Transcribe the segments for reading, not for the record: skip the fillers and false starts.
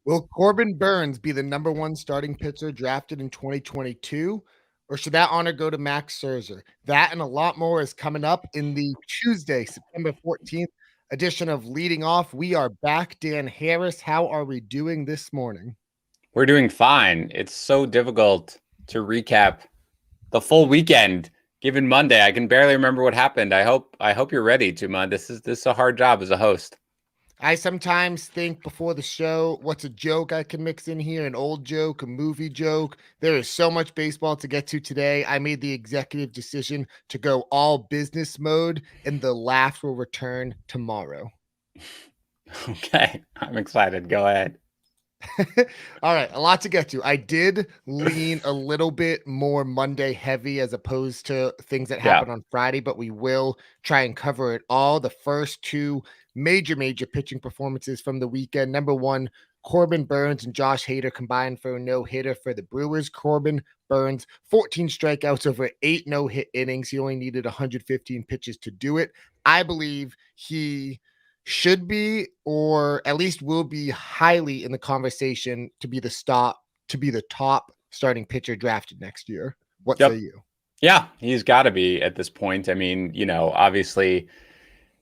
Will Corbin Burns be the number one starting pitcher drafted in 2022? Or should that honor go to Max Scherzer? That and a lot more is coming up in the Tuesday, September 14th edition of Leading Off. We are back. Dan Harris, how are we doing this morning? We're doing fine. It's so difficult to recap the full weekend given Monday. I can barely remember what happened. I hope you're ready, Tuma. This is a hard job as a host. I sometimes think before the show, what's a joke I can mix in here? An old joke, a movie joke. There is so much baseball to get to today. I made the executive decision to go all business mode, and the laughs will return tomorrow. Okay, I'm excited. Go ahead. All right, a lot to get to. I did lean a little bit more Monday heavy as opposed to things that happened on Friday, but we will try and cover it all. The first two major pitching performances from the weekend. Number one, Corbin Burns and Josh Hader combined for a no-hitter for the Brewers. Corbin Burns, 14 strikeouts over 8 no-hit innings. He only needed 115 pitches to do it. I believe he should be, or at least will be, highly in the conversation to be the top starting pitcher drafted next year. What say you? Yeah, he's got to be at this point. I mean, obviously,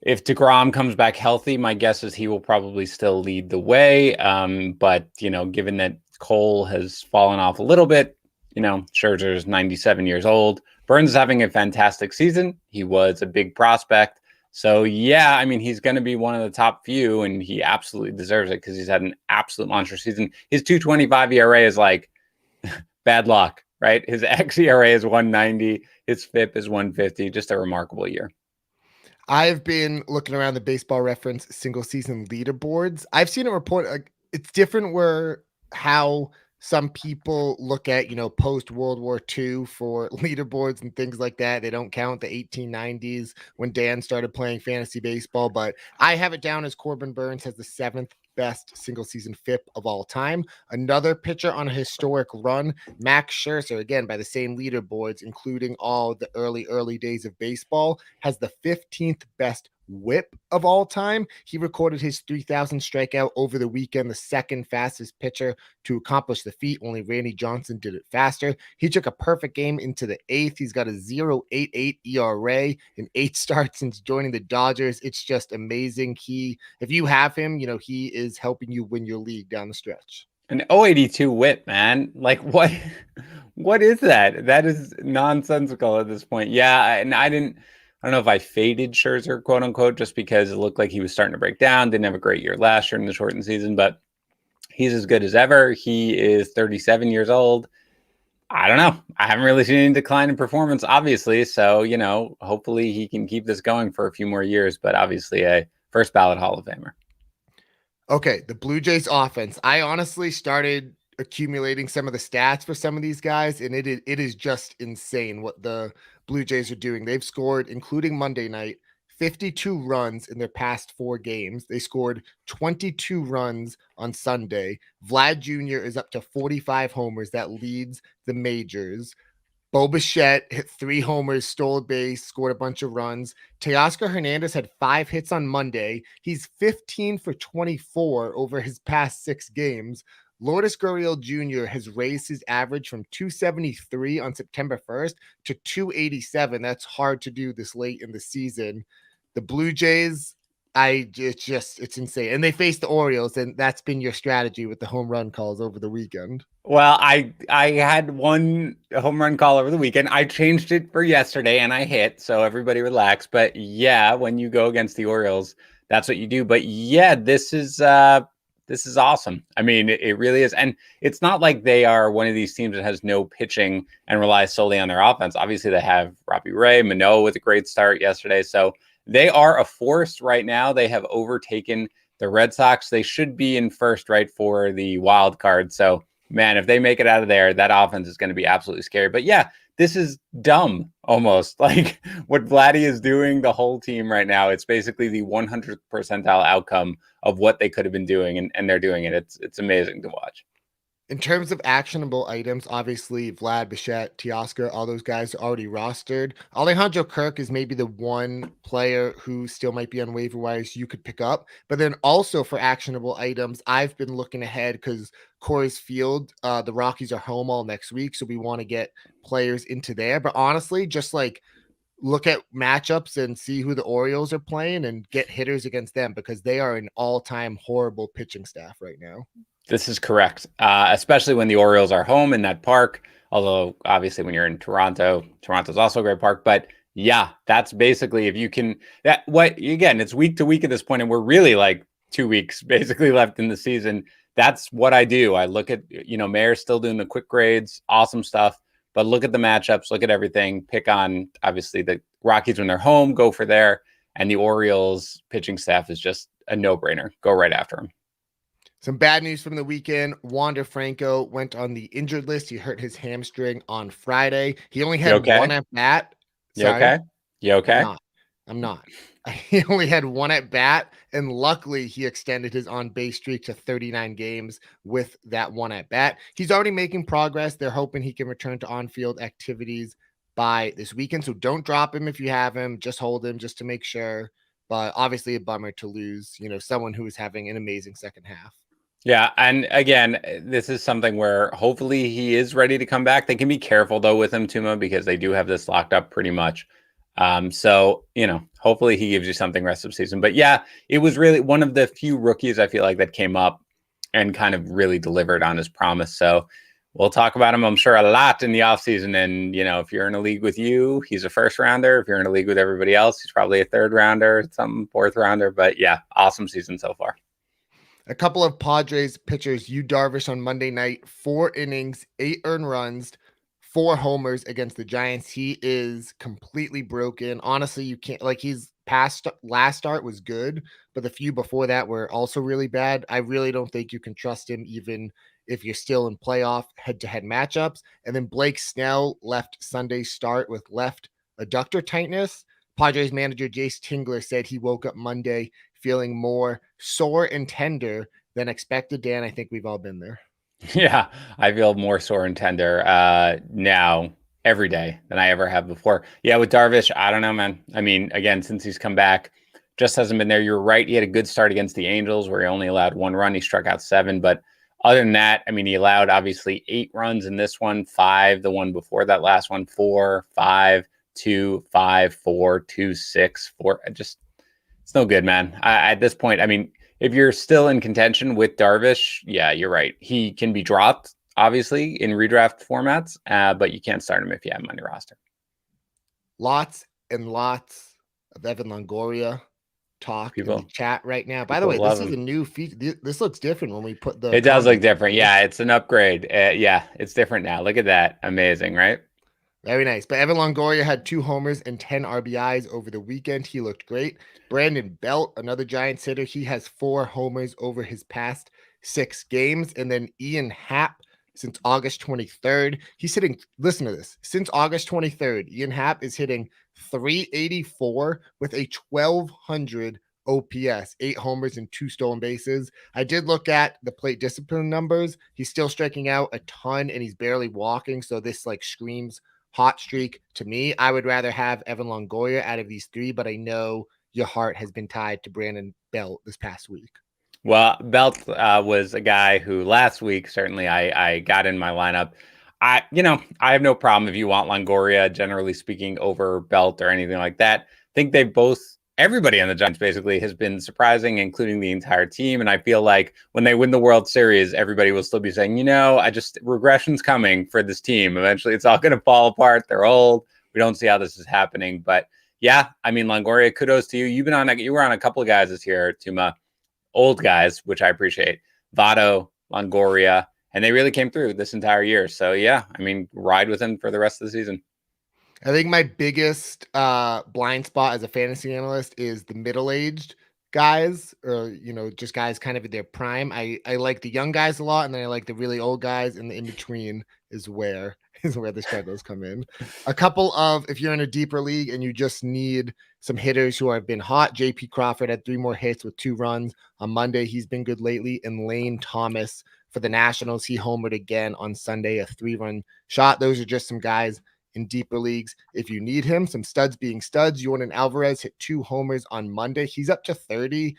if DeGrom comes back healthy, my guess is he will probably still lead the way. But, given that Cole has fallen off a little bit, Scherzer's 97 years old. Burns is having a fantastic season. He was a big prospect. So, yeah, I mean, he's going to be one of the top few, and he absolutely deserves it because he's had an absolute monster season. His 2.25 ERA is like bad luck, right? His xERA is 1.90. His FIP is 1.50. Just a remarkable year. I've been looking around the Baseball Reference single season leaderboards. I've seen a report. It's different where how some people look at, post World War II for leaderboards and things like that. They don't count the 1890s when Dan started playing fantasy baseball, but I have it down as Corbin Burns has the 7th best single season FIP of all time. Another pitcher on a historic run, Max Scherzer, again by the same leaderboards, including all the early days of baseball, has the 15th best whip of all time. He recorded his 3,000 strikeout over the weekend, the second fastest pitcher to accomplish the feat. Only Randy Johnson did it faster. He took a perfect game into the 8th. He's got a 0.88 ERA in 8 starts since joining the Dodgers. It's just amazing. If you have him, he is helping you win your league down the stretch. An 0.82 whip, man. Like what is that? That is nonsensical at this point. Yeah, and I don't know if I faded Scherzer, quote unquote, just because it looked like he was starting to break down. Didn't have a great year last year in the shortened season, but he's as good as ever. He is 37 years old. I don't know. I haven't really seen any decline in performance, obviously. So, hopefully he can keep this going for a few more years, but obviously a first ballot Hall of Famer. Okay, the Blue Jays offense. I honestly started accumulating some of the stats for some of these guys, and it is just insane what the Blue Jays are doing. They've scored, including Monday night, 52 runs in their past 4 games. They scored 22 runs on Sunday. Vlad Jr. is up to 45 homers. That leads the majors. Bo Bichette hit 3 homers, stole a base, scored a bunch of runs. Teoscar Hernandez had 5 hits on Monday. He's 15 for 24 over his past 6 games. Lourdes Gurriel Jr. has raised his average from 273 on September 1st to 287. That's hard to do this late in the season. The Blue Jays, it's insane. And they face the Orioles, and that's been your strategy with the home run calls over the weekend. Well, I had one home run call over the weekend. I changed it for yesterday and I hit, so everybody relax. But yeah, when you go against the Orioles, that's what you do. But yeah, this is awesome. I mean, it really is. And it's not like they are one of these teams that has no pitching and relies solely on their offense. Obviously, they have Robbie Ray, Manoah with a great start yesterday. So they are a force right now. They have overtaken the Red Sox. They should be in first, right, for the wild card. So man, if they make it out of there, that offense is going to be absolutely scary. But yeah, this is dumb almost. Like what Vladdy is doing, the whole team right now, it's basically the 100th percentile outcome of what they could have been doing, and they're doing it. It's amazing to watch. In terms of actionable items, obviously Vlad, Bichette, Teoscar, all those guys are already rostered. Alejandro Kirk is maybe the one player who still might be on waiver wires you could pick up. But then also for actionable items, I've been looking ahead because Coors Field, the Rockies are home all next week, so we want to get players into there. But honestly, just like look at matchups and see who the Orioles are playing and get hitters against them because they are an all-time horrible pitching staff right now. This is correct, especially when the Orioles are home in that park. Although, obviously, when you're in Toronto, Toronto's also a great park. But yeah, that's basically if you can. Again, it's week to week at this point, and we're really like 2 weeks basically left in the season. That's what I do. I look at Mayer's still doing the quick grades, awesome stuff. But look at the matchups, look at everything. Pick on obviously the Rockies when they're home, go for there, and the Orioles pitching staff is just a no-brainer. Go right after them. Some bad news from the weekend. Wander Franco went on the injured list. He hurt his hamstring on Friday. He only had one at bat. You okay? You okay? I'm not. He only had one at bat, and luckily he extended his on-base streak to 39 games with that one at bat. He's already making progress. They're hoping he can return to on-field activities by this weekend. So don't drop him if you have him. Just hold him just to make sure. But obviously a bummer to lose, someone who is having an amazing second half. Yeah, and again, this is something where hopefully he is ready to come back. They can be careful though with him, Tuma, because they do have this locked up pretty much. So hopefully he gives you something rest of season. But yeah, it was really one of the few rookies I feel like that came up and kind of really delivered on his promise. So we'll talk about him, I'm sure, a lot in the offseason. And if you're in a league with you, he's a first rounder. If you're in a league with everybody else, he's probably a third rounder, some fourth rounder. But yeah, awesome season so far. A couple of Padres pitchers, Yu Darvish on Monday night, 4 innings, 8 earned runs, 4 homers against the Giants. He is completely broken. Honestly, you can't his last start was good, but the few before that were also really bad. I really don't think you can trust him even if you're still in playoff head-to-head matchups. And then Blake Snell left Sunday's start with left adductor tightness. Padres manager Jace Tingler said he woke up Monday feeling more sore and tender than expected. Dan, I think we've all been there. Yeah, I feel more sore and tender now every day than I ever have before. Yeah, with Darvish, I don't know, man. I mean, again, since he's come back, just hasn't been there. You're right. He had a good start against the Angels where he only allowed 1 run. He struck out 7. But other than that, I mean, he allowed obviously 8 runs in this one, 5, the one before that last one, 4, 5, 2, 5, 4, 2, 6, 4. Just, it's no good, man. At this point, I mean, if you're still in contention with Darvish, yeah, you're right. He can be dropped, obviously, in redraft formats, but you can't start him if you have him on your roster. Lots and lots of Evan Longoria talk in the chat right now. By the way, this is a new feature. This looks different when we put the... It does look different. Yeah, it's an upgrade. Yeah, it's different now. Look at that. Amazing, right? Very nice. But Evan Longoria had 2 homers and 10 RBIs over the weekend. He looked great. Brandon Belt, another Giants hitter, he has 4 homers over his past 6 games. And then Ian Happ, since August 23rd, he's hitting, listen to this, since August 23rd, Ian Happ is hitting 384 with a 1200 OPS, 8 homers and 2 stolen bases. I did look at the plate discipline numbers. He's still striking out a ton and he's barely walking. So this screams hot streak to me. I would rather have Evan Longoria out of these 3, but I know your heart has been tied to Brandon Belt this past week. Well, Belt was a guy who last week, certainly I got in my lineup. I have no problem if you want Longoria, generally speaking, over Belt or anything like that. I think everybody on the Giants basically has been surprising, including the entire team. And I feel like when they win the World Series, everybody will still be saying, regression's coming for this team. Eventually, it's all going to fall apart. They're old. We don't see how this is happening. But yeah, I mean, Longoria, kudos to you. You were on a couple of guys this year, Tuma, old guys, which I appreciate. Votto, Longoria, and they really came through this entire year. So yeah, I mean, ride with him for the rest of the season. I think my biggest blind spot as a fantasy analyst is the middle-aged guys, or just guys kind of in their prime. I like the young guys a lot, and then I like the really old guys, and the in-between is where the struggles come in. A couple of, if you're in a deeper league and you just need some hitters who have been hot, JP Crawford had 3 more hits with 2 runs on Monday. He's been good lately. And Lane Thomas for the Nationals. He homered again on Sunday, a 3-run shot. Those are just some guys in deeper leagues if you need him. Some studs being studs. Jordan Alvarez hit 2 homers on Monday. He's up to 30.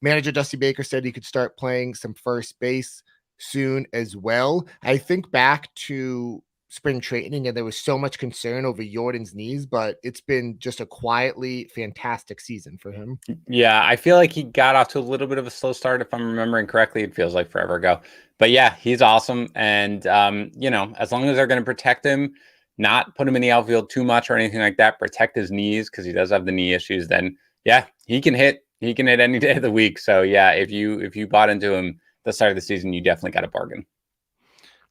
Manager Dusty Baker said he could start playing some first base soon as well. I think back to spring training and there was so much concern over Jordan's knees, but it's been just a quietly fantastic season for him. Yeah, I feel like he got off to a little bit of a slow start. If I'm remembering correctly, it feels like forever ago. But yeah, he's awesome. And, as long as they're going to protect him, not put him in the outfield too much or anything like that, protect his knees because he does have the knee issues, then yeah, he can hit. He can hit any day of the week. So yeah, if you bought into him the start of the season, you definitely got a bargain.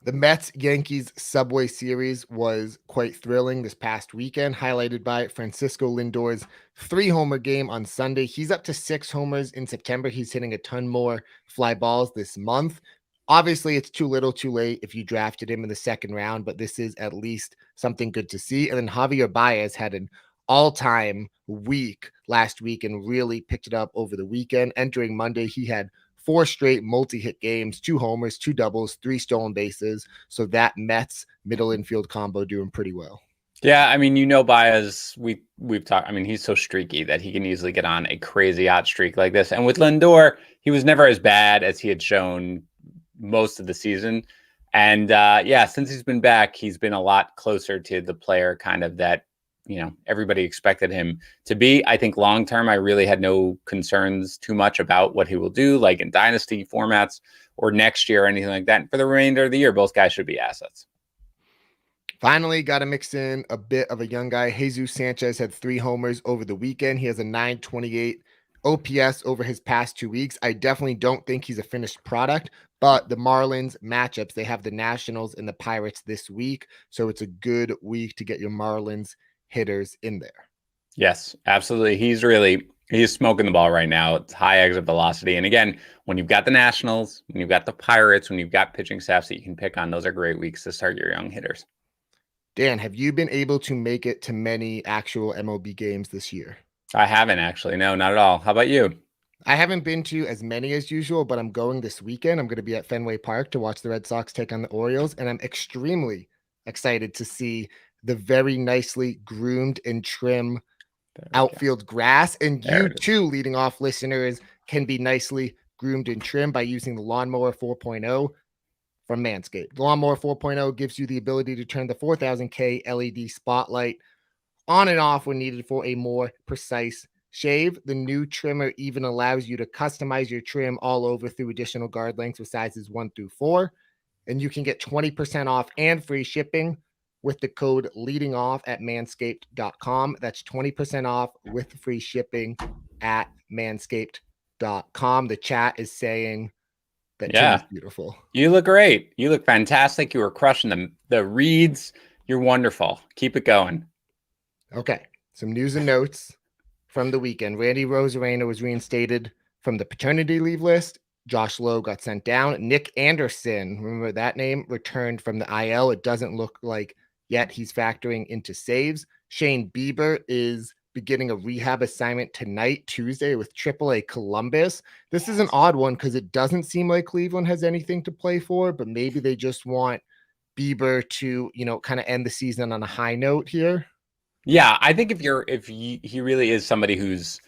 The Mets-Yankees Subway Series was quite thrilling this past weekend, highlighted by Francisco Lindor's 3-homer game on Sunday. He's up to 6 homers in September. He's hitting a ton more fly balls this month. Obviously, it's too little too late if you drafted him in the second round, but this is at least something good to see. And then Javier Baez had an all-time week last week and really picked it up over the weekend. Entering Monday, he had 4 straight multi-hit games, 2 homers, 2 doubles, 3 stolen bases. So that Mets middle infield combo doing pretty well. Yeah, I mean, Baez, we've talked. I mean, he's so streaky that he can easily get on a crazy hot streak like this. And with Lindor, he was never as bad as he had shown most of the season. And since he's been back, he's been a lot closer to the player kind of that everybody expected him to be. I think long term, I really had no concerns too much about what he will do, like in dynasty formats or next year or anything like that. And for the remainder of the year, both guys should be assets. Finally, got to mix in a bit of a young guy. Jesus Sanchez had 3 homers over the weekend. He has a 928 OPS over his past 2 weeks. I definitely don't think he's a finished product, but the Marlins matchups, they have the Nationals and the Pirates this week. So it's a good week to get your Marlins hitters in there. Yes, absolutely. He's smoking the ball right now. It's high exit velocity. And again, when you've got the Nationals, when you've got the Pirates, when you've got pitching staffs that you can pick on, those are great weeks to start your young hitters. Dan, have you been able to make it to many actual MLB games this year? I haven't actually. No, not at all. How about you? I haven't been to as many as usual, but I'm going this weekend. I'm going to be at Fenway Park to watch the Red Sox take on the Orioles, and I'm extremely excited to see the very nicely groomed and trim outfield grass. And you too, leading off listeners, can be nicely groomed and trimmed by using the Lawnmower 4.0 from Manscaped. The Lawnmower 4.0 gives you the ability to turn the 4000K LED spotlight on and off when needed for a more precise shave. The new trimmer even allows you to customize your trim all over through additional guard lengths with sizes 1 through 4. And you can get 20% off and free shipping with the code leading off at manscaped.com. That's 20% off with free shipping at manscaped.com. The chat is saying that Jim is beautiful. You look great. You look fantastic. You were crushing the reads. You're wonderful. Keep it going. Okay. Some news and notes from the weekend. Randy Rosarena was reinstated from the paternity leave list. Josh Lowe got sent down. Nick Anderson, remember that name, returned from the IL. It doesn't look like yet he's factoring into saves. Shane Bieber is beginning a rehab assignment tonight, Tuesday, with AAA Columbus. This is an odd one because it doesn't seem like Cleveland has anything to play for, but maybe they just want Bieber to, kind of end the season on a high note here. Yeah, I think if he really is somebody who's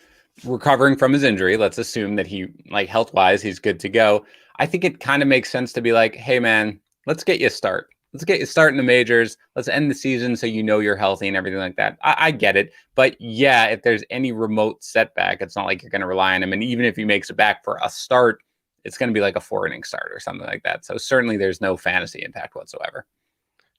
recovering from his injury, let's assume that he, like, health-wise, he's good to go. I think it kind of makes sense to be like, hey man, let's get you a start. Let's get you starting the majors. Let's end the season so you're healthy and everything like that. I get it. But yeah, if there's any remote setback, it's not like you're going to rely on him. And even if he makes it back for a start, it's going to be like a 4-inning start or something like that. So certainly there's no fantasy impact whatsoever.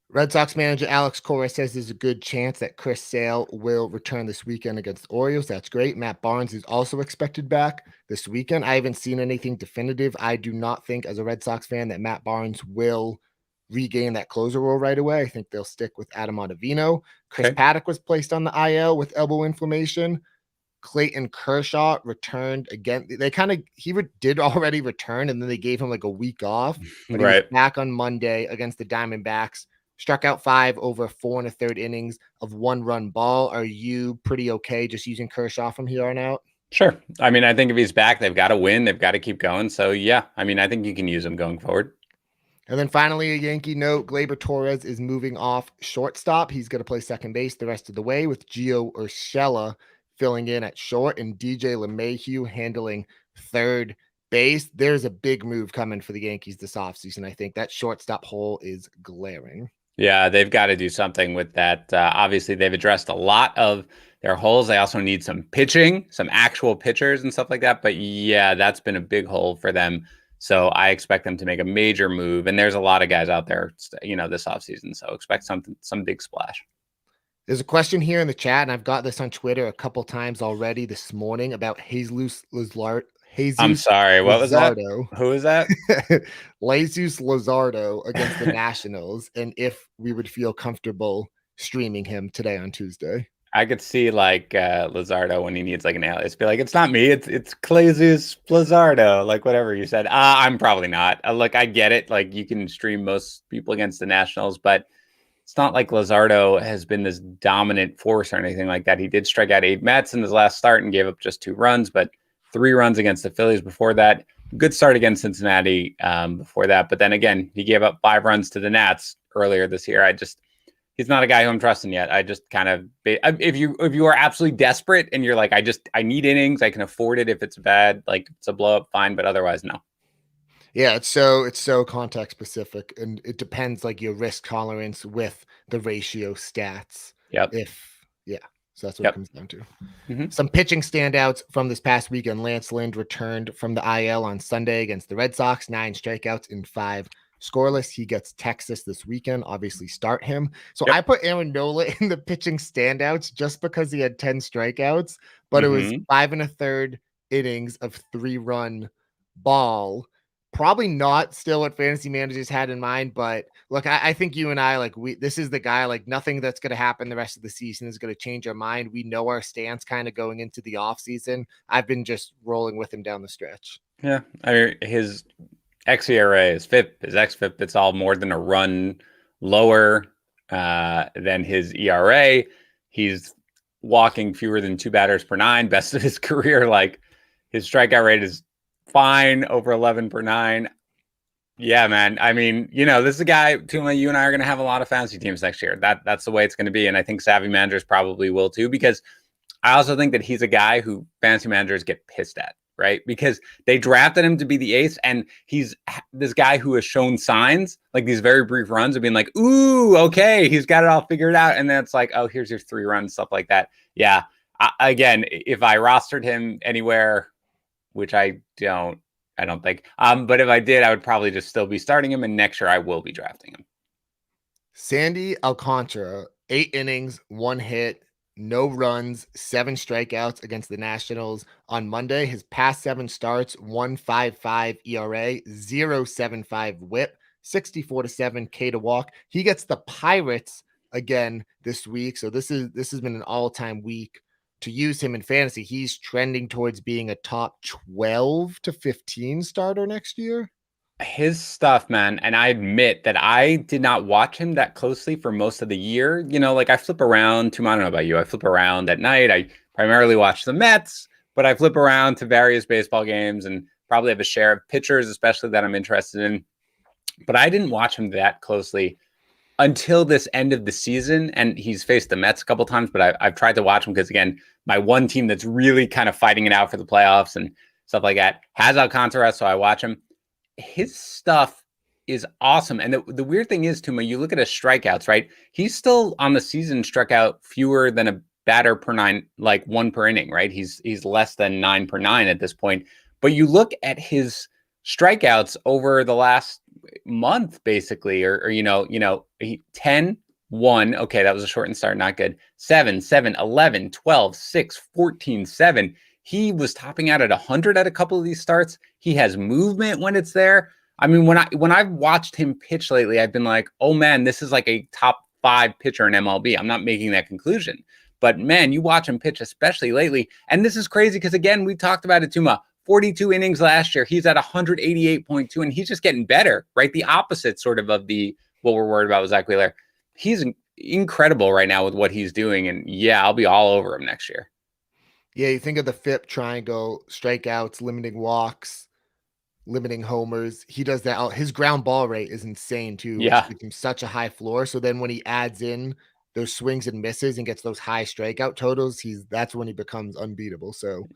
Red Sox manager Alex Cora says there's a good chance that Chris Sale will return this weekend against the Orioles. That's great. Matt Barnes is also expected back this weekend. I haven't seen anything definitive. I do not think, as a Red Sox fan, that Matt Barnes will regain that closer role right away. I think they'll stick with Adam Ottavino. Chris Paddock was placed on the IL with elbow inflammation. Clayton Kershaw returned again. He did already return, and then they gave him like a week off. But he was back on Monday against the Diamondbacks. Struck out 5 over 4 1/3 innings of 1-run ball. Are you pretty okay just using Kershaw from here on out? Sure. I mean, I think if he's back, they've got to win. They've got to keep going. So yeah, I mean, I think you can use him going forward. And then finally, a Yankee note, Gleyber Torres is moving off shortstop. He's going to play second base the rest of the way with Gio Urshela filling in at short and DJ LeMahieu handling third base. There's a big move coming for the Yankees this offseason. I think that shortstop hole is glaring. Yeah, they've got to do something with that. Obviously, they've addressed a lot of their holes. They also need some pitching, some actual pitchers and stuff like that. But yeah, that's been a big hole for them. So I expect them to make a major move. And there's a lot of guys out there, this offseason. So expect some big splash. There's a question here in the chat, and I've got this on Twitter a couple times already this morning about Jesus Luzardo. I'm sorry, what was that? Who is that? Jesus Luzardo against the Nationals, and if we would feel comfortable streaming him today on Tuesday. I could see like Luzardo when he needs like an alias. Be like, it's not me, it's Jesus Luzardo, like whatever you said. I'm probably not. Look, I get it. Like you can stream most people against the Nationals, but it's not like Luzardo has been this dominant force or anything like that. He did strike out 8 Mets in his last start and gave up just 2 runs, but 3 runs against the Phillies before that. Good start against Cincinnati before that. But then again, he gave up 5 runs to the Nats earlier this year. He's not a guy who I'm trusting yet. I just kind of, if you are absolutely desperate and you're like, I need innings, I can afford it if it's bad, like it's a blow up, fine, but otherwise, no. Yeah, it's so context specific, and it depends like your risk tolerance with the ratio stats. Yep. So that's what it comes down to. Mm-hmm. Some pitching standouts from this past weekend. Lance Lind returned from the IL on Sunday against the Red Sox, 9 strikeouts in 5 scoreless. He gets Texas this weekend. Obviously, start him. So I put Aaron Nola in the pitching standouts just because he had 10 strikeouts, but it was 5 1/3 innings of 3-run ball. Probably not still what fantasy managers had in mind, but look, I think you and I, this is the guy, like nothing that's going to happen the rest of the season is going to change our mind. We know our stance kind of going into the off season. I've been just rolling with him down the stretch. Yeah. I mean, his xERA, his FIP, his xFIP, it's all more than a run lower than his ERA. He's walking fewer than 2 batters per 9, best of his career. Like his strikeout rate is fine, over 11 per 9. Yeah, man. I mean, this is a guy, Tuma, you and I are going to have a lot of fantasy teams next year. That's the way it's going to be. And I think savvy managers probably will too, because I also think that he's a guy who fantasy managers get pissed at, right? Because they drafted him to be the ace, and he's this guy who has shown signs, like these very brief runs of being like, ooh, okay, he's got it all figured out. And then it's like, oh, here's your 3 runs, stuff like that. Yeah. Again, if I rostered him anywhere, which I don't think. But if I did, I would probably just still be starting him, and next year I will be drafting him. Sandy Alcantara, 8 innings, 1 hit, no runs, 7 strikeouts against the Nationals on Monday. His past 7 starts, 1.55 ERA, 0.75 WHIP, 64-7 K to walk. He gets the Pirates again this week, so this has been an all-time week to use him in fantasy. He's trending towards being a top 12 to 15 starter next year. His stuff, man, and I admit that I did not watch him that closely for most of the year. Like I flip around to, I don't know about you, I flip around at night. I primarily watch the Mets, but I flip around to various baseball games and probably have a share of pitchers, especially that I'm interested in. But I didn't watch him that closely until this end of the season, and he's faced the Mets a couple times, but I've tried to watch him because, again, my one team that's really kind of fighting it out for the playoffs and stuff like that has Alcantara, so I watch him. His stuff is awesome. And the weird thing is, Tuma, you look at his strikeouts, right? He's still on the season struck out fewer than a batter per 9, like 1 per inning, right? He's less than 9 per 9 at this point. But you look at his strikeouts over the last month, basically, or 10, 1. Okay, that was a shortened start, not good. 7, 11, 12, 6, 14, 7. He was topping out at 100 at a couple of these starts. He has movement when it's there. I mean, when I've watched him pitch lately, I've been like, oh man, this is like a top 5 pitcher in MLB. I'm not making that conclusion, but man, you watch him pitch, especially lately. And this is crazy because, again, we talked about it, Tuma. 42 innings last year. He's at 188.2, and he's just getting better, right? The opposite sort of the what we're worried about with Zach Wheeler. He's incredible right now with what he's doing, and yeah, I'll be all over him next year. Yeah, you think of the FIP triangle, strikeouts, limiting walks. limiting homers. He does that. His ground ball rate is insane too, which Yeah. gives him such a high floor. So then when he adds in those swings and misses and gets those high strikeout totals, that's when he becomes unbeatable. So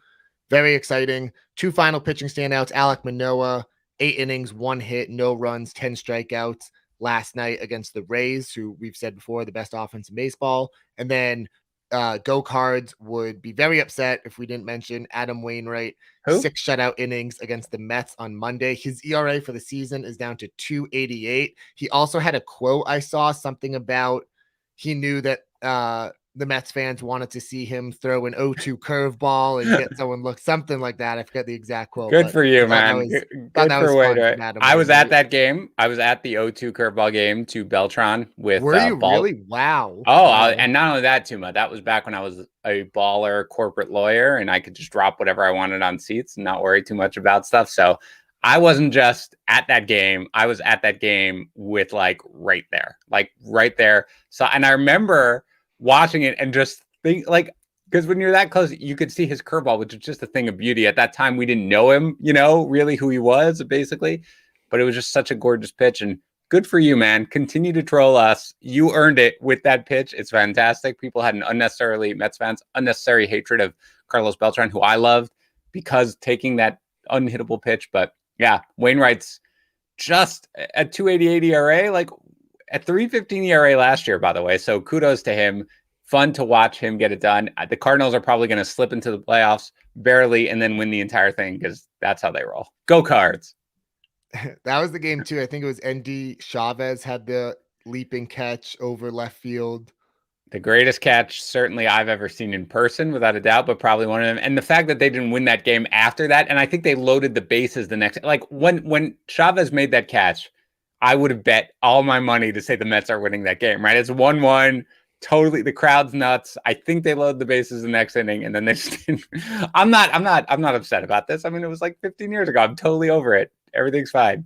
very exciting. Two final pitching standouts. Alek Manoah, 8 innings, 1 hit, no runs, 10 strikeouts last night against the Rays, who we've said before, the best offense in baseball. And then Go Cards would be very upset if we didn't mention Adam Wainwright, Who? 6 shutout innings against the Mets on Monday. His ERA for the season is down to 2.88. He also had a quote I saw, something about he knew that the Mets fans wanted to see him throw an 0-2 curveball and get someone look, something like that. I forget the exact quote. Good but for I you, thought that man. was Good for fun Wainwright. from Adam I was at Wainwright. that game. I was at the 0-2 curveball game to Beltron with Were you ball. really? Wow. Oh, Wow. and not only that, Tuma, that was back when I was a baller corporate lawyer and I could just drop whatever I wanted on seats and not worry too much about stuff. So I wasn't just at that game. I was at that game with like right there. So, and I remember watching it and just think like, because when you're that close, you could see his curveball, which is just a thing of beauty. At that time, we didn't know him, really who he was, basically. But it was just such a gorgeous pitch. And good for you, man. Continue to troll us. You earned it with that pitch. It's fantastic. People had Mets fans, unnecessary hatred of Carlos Beltran, who I loved, because taking that unhittable pitch. But yeah, Wainwright's just at 2.88 ERA, like at 3.15 ERA last year, by the way. So kudos to him. Fun to watch him get it done. The Cardinals are probably going to slip into the playoffs barely and then win the entire thing because that's how they roll. Go Cards. That was the game too. I think it was ND Chavez had the leaping catch over left field. The greatest catch certainly I've ever seen in person, without a doubt, but probably one of them. And the fact that they didn't win that game after that, and I think they loaded the bases the next, like when Chavez made that catch, I would have bet all my money to say the Mets are winning that game, right? It's 1-1. Totally, the crowd's nuts. I think they load the bases the next inning, and then they just didn't. I'm not upset about this. I mean, it was like 15 years ago. I'm totally over it. Everything's fine.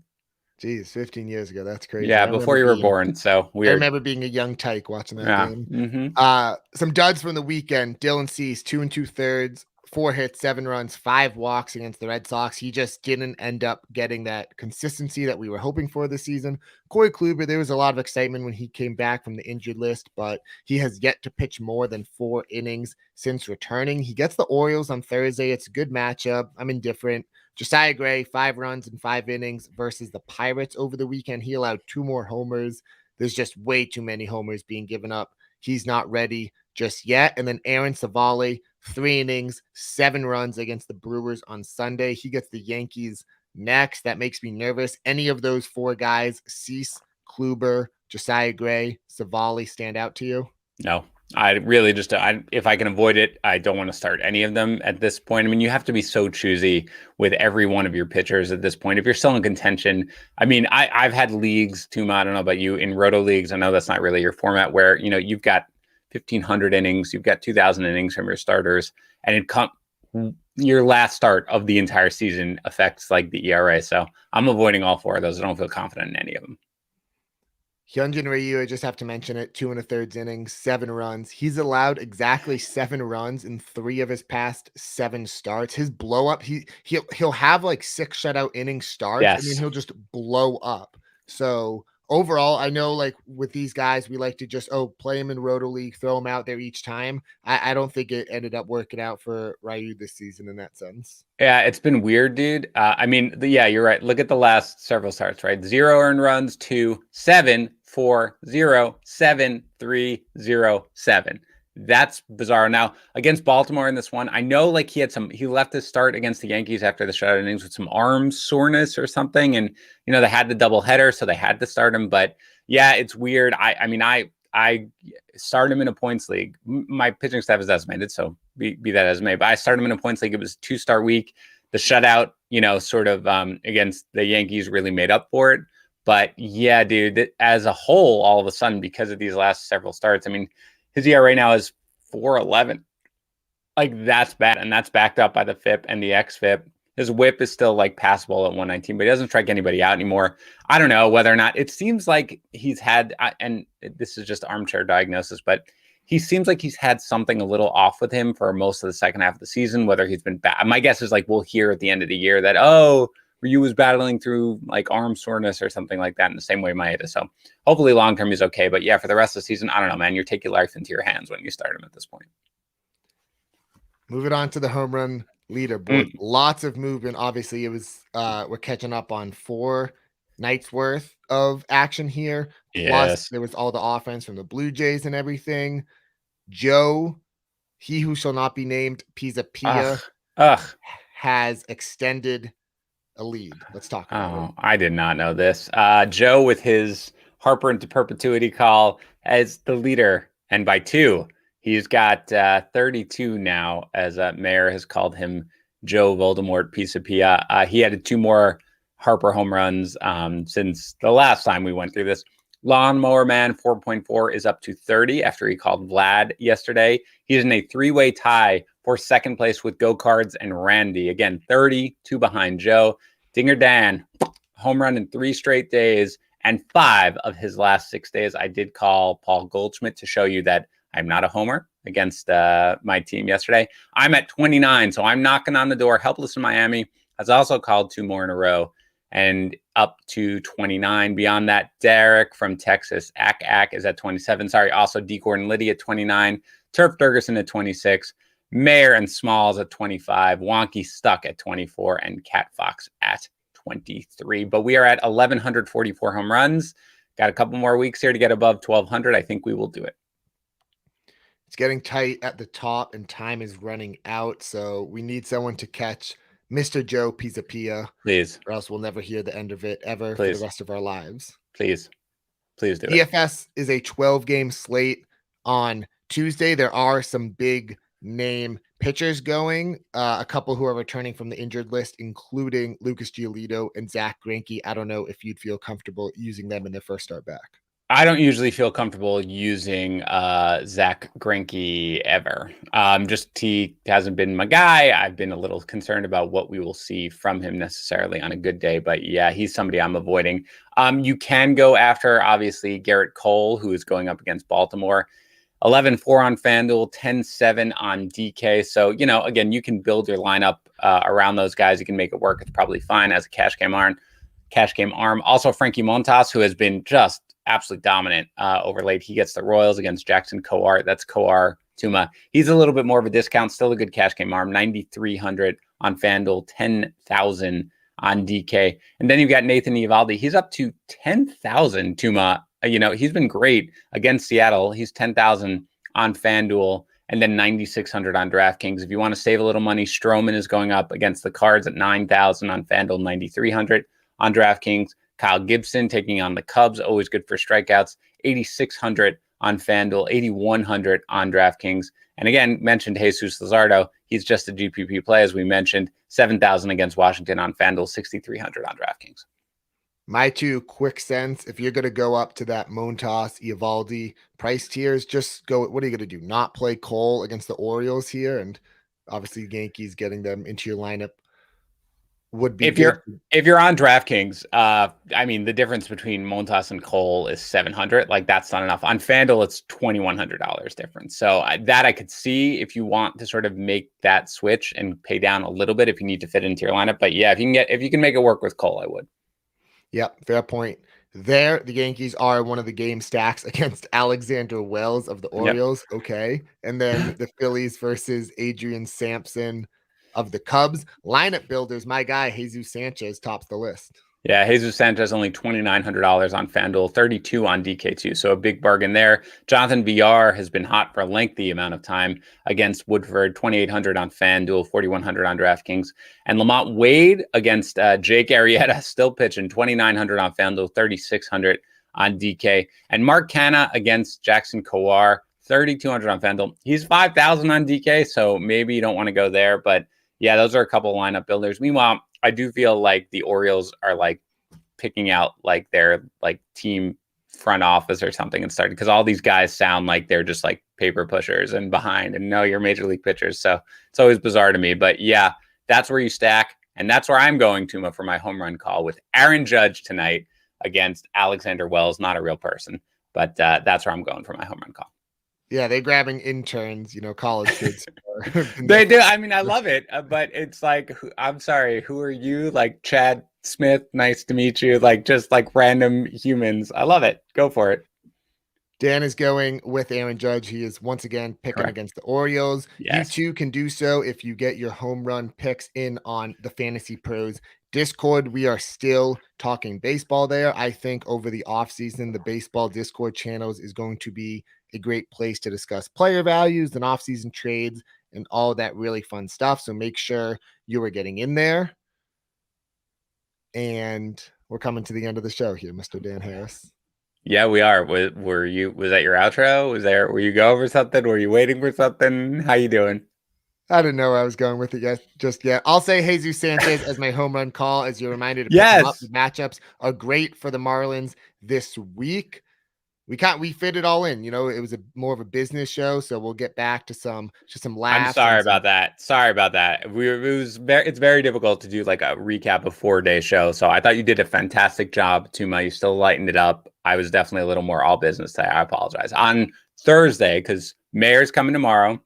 Jeez, 15 years ago. That's crazy. Yeah, before you were born. So weird. I remember being a young tyke watching that game. Mm-hmm. Some duds from the weekend. Dylan Cease, 2 2/3, 4 hits, 7 runs, 5 walks against the Red Sox. He just didn't end up getting that consistency that we were hoping for this season. Corey Kluber, there was a lot of excitement when he came back from the injured list, but he has yet to pitch more than 4 innings since returning. He gets the Orioles on Thursday. It's a good matchup. I'm indifferent. Josiah Gray, 5 runs in 5 innings versus the Pirates over the weekend. He allowed 2 more homers. There's just way too many homers being given up. He's not ready just yet. And then Aaron Savali, 3 innings, 7 runs against the Brewers on Sunday. He gets the Yankees next. That makes me nervous. Any of those 4 guys, Cease, Kluber, Josiah Gray, Savali, stand out to you? No. I really just, if I can avoid it, I don't want to start any of them at this point. I mean, you have to be so choosy with every one of your pitchers at this point. If you're still in contention, I mean, I've had leagues, Tuma, I don't know about you, in roto leagues. I know that's not really your format where, you've got 1,500 innings, you've got 2,000 innings from your starters, and your last start of the entire season affects like the ERA. So I'm avoiding all 4 of those. I don't feel confident in any of them. Hyunjin Ryu, I just have to mention it, 2 1/3 innings, 7 runs. He's allowed exactly 7 runs in 3 of his past 7 starts. His blow up, he'll have like 6 shutout inning starts, Yes. and then he'll just blow up. So overall, I know like with these guys, we like to just play him in Roto League, throw him out there each time. I don't think it ended up working out for Ryu this season in that sense. Yeah, it's been weird, dude. I mean, you're right. Look at the last several starts, right? 0 earned runs, 2, 7, 4, 0, 7, 3, 0, 7. That's bizarre. Now, against Baltimore in this one, I know like he left his start against the Yankees after the shutout innings with some arm soreness or something. And, they had the double header, so they had to start him. But yeah, it's weird. I started him in a points league. My pitching staff is estimated, so be that as may. But I started him in a points league. It was a 2-start week. The shutout, sort of against the Yankees really made up for it. But yeah, dude, as a whole, all of a sudden, because of these last several starts, I mean, his ERA now is 4.11. Like that's bad, and that's backed up by the FIP and the xFIP. His WHIP is still like passable at 119, but he doesn't strike anybody out anymore. I don't know whether or not it seems like he's had, and this is just armchair diagnosis, but he seems like he's had something a little off with him for most of the second half of the season, whether he's been bad. My guess is like, we'll hear at the end of the year that, Ryu was battling through like arm soreness or something like that in the same way Maeda. So hopefully long term he's okay. But yeah, for the rest of the season, I don't know, man. You're taking life into your hands when you start him at this point. Moving on to the home run leaderboard. Lots of movement. Obviously, it was we're catching up on 4 nights worth of action here. Plus, there was all the offense from the Blue Jays and everything. Joe, he who shall not be named, Pisa has extended a lead. Let's talk about it. I did not know this. Joe with his Harper into perpetuity call as the leader, and by 2. He's got 32 now, as Mayor has called him, Joe Voldemort Pisapia. He had 2 more Harper home runs since the last time we went through this. Lawnmower Man 4.4 is up to 30 after he called Vlad yesterday. He's in a 3-way tie for second place with Go Cards and Randy. Again, 32 behind Joe. Dinger Dan, home run in 3 straight days, and 5 of his last 6 days. I did call Paul Goldschmidt to show you that I'm not a homer against my team yesterday. I'm at 29, so I'm knocking on the door. Helpless in Miami has also called 2 more in a row and up to 29. Beyond that, Derek from Texas, Ack is at 27. Sorry, also D. Gordon Liddy at 29. Turf Durgerson at 26. Mayor and Smalls at 25. Wonky Stuck at 24. And Cat Fox at 23. But we are at 1,144 home runs. Got a couple more weeks here to get above 1,200. I think we will do it. It's getting tight at the top and time is running out. So we need someone to catch Mr. Joe Pisapia. Please. Or else we'll never hear the end of it ever Please. For the rest of our lives. Please do it. DFS is a 12-game slate on Tuesday. There are some big name pitchers going. A couple who are returning from the injured list, including Lucas Giolito and Zach Greinke. I don't know if you'd feel comfortable using them in their first start back. I don't usually feel comfortable using Zach Greinke ever. Just he hasn't been my guy. I've been a little concerned about what we will see from him necessarily on a good day. But yeah, he's somebody I'm avoiding. You can go after, obviously, Garrett Cole, who is going up against Baltimore. 11-4 on FanDuel, 10-7 on DK. So, again, you can build your lineup around those guys. You can make it work. It's probably fine as a cash game arm. Also, Frankie Montas, who has been just absolutely dominant over late. He gets the Royals against Jackson Coart. That's Coart Tuma. He's a little bit more of a discount, still a good cash game arm. 9,300 on FanDuel, 10,000 on DK. And then you've got Nathan Eovaldi. He's up to 10,000 Tuma. He's been great against Seattle. He's 10,000 on FanDuel and then 9,600 on DraftKings. If you want to save a little money, Stroman is going up against the Cards at 9,000 on FanDuel, 9,300 on DraftKings. Kyle Gibson taking on the Cubs, always good for strikeouts, 8,600 on FanDuel, 8,100 on DraftKings. And again, mentioned Jesus Luzardo. He's just a GPP play, as we mentioned, 7,000 against Washington on FanDuel, 6,300 on DraftKings. My 2 quick cents, if you're going to go up to that Montas, Eovaldi price tiers, just go, what are you going to do? Not play Cole against the Orioles here? And obviously Yankees getting them into your lineup would be if you're on DraftKings, the difference between Montas and Cole is 700. Like, that's not enough. On FanDuel, it's $2,100 difference. So that I could see if you want to sort of make that switch and pay down a little bit if you need to fit into your lineup. But yeah, if you can make it work with Cole, I would. Yep, fair point. There, the Yankees are one of the game stacks against Alexander Wells of the Orioles. Yep. Okay. And then the Phillies versus Adrian Sampson of the Cubs. Lineup builders, my guy, Jesus Sanchez tops the list. Yeah, Jesus Sanchez only $2,900 on FanDuel, 32 on DK2, so a big bargain there. Jonathan Villar has been hot for a lengthy amount of time against Woodford, 2,800 on FanDuel, 4,100 on DraftKings. And Lamont Wade against Jake Arrieta, still pitching, 2,900 on FanDuel, 3,600 on DK. And Mark Canha against Jackson Coart, 3,200 on FanDuel. He's 5,000 on DK, so maybe you don't want to go there, but yeah, those are a couple of lineup builders. Meanwhile, I do feel like the Orioles are like picking out like their like team front office or something and starting, because all these guys sound like they're just like paper pushers and behind, and no, you're major league pitchers. So it's always bizarre to me. But yeah, that's where you stack. And that's where I'm going, Tuma, for my home run call with Aaron Judge tonight against Alexander Wells, not a real person. But that's where I'm going for my home run call. Yeah, they're grabbing interns, college kids. They do. I mean, I love it, but it's like, I'm sorry, who are you? Like Chad Smith, nice to meet you. Like just like random humans. I love it. Go for it. Dan is going with Aaron Judge. He is once again picking Correct. against the Orioles. You Yes. too can do so if you get your home run picks in on the Fantasy Pros Discord. We are still talking baseball there. I think over the offseason, the baseball Discord channels is going to be a great place to discuss player values and offseason trades and all that really fun stuff. So make sure you are getting in there. And we're coming to the end of the show here, Mr. Dan Harris. Yeah, we are. Was that your outro? Were you go over something? Were you waiting for something? How you doing? I didn't know where I was going with it just yet. I'll say Jesus Sanchez as my home run call as your reminder to pick him up. Yes. The matchups are great for the Marlins this week. We fit it all in. It was more of a business show, so we'll get back to some laughs. I'm sorry about that. Sorry about that. It's very difficult to do like a recap of 4-day show. So I thought you did a fantastic job, Tuma. You still lightened it up. I was definitely a little more all business today. I apologize. On Thursday, because Mayor's coming tomorrow.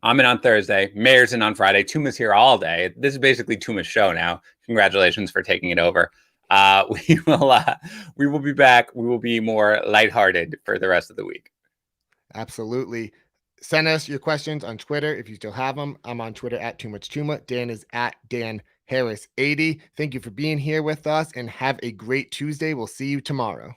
I'm in on Thursday. Mayor's in on Friday. Tuma's here all day. This is basically Tuma's show now. Congratulations for taking it over. We will be back. We will be more lighthearted for the rest of the week. Absolutely. Send us your questions on Twitter if you still have them. I'm on Twitter at TooMuchTuma. Dan is at Dan Harris 80. Thank you for being here with us and have a great Tuesday. We'll see you tomorrow.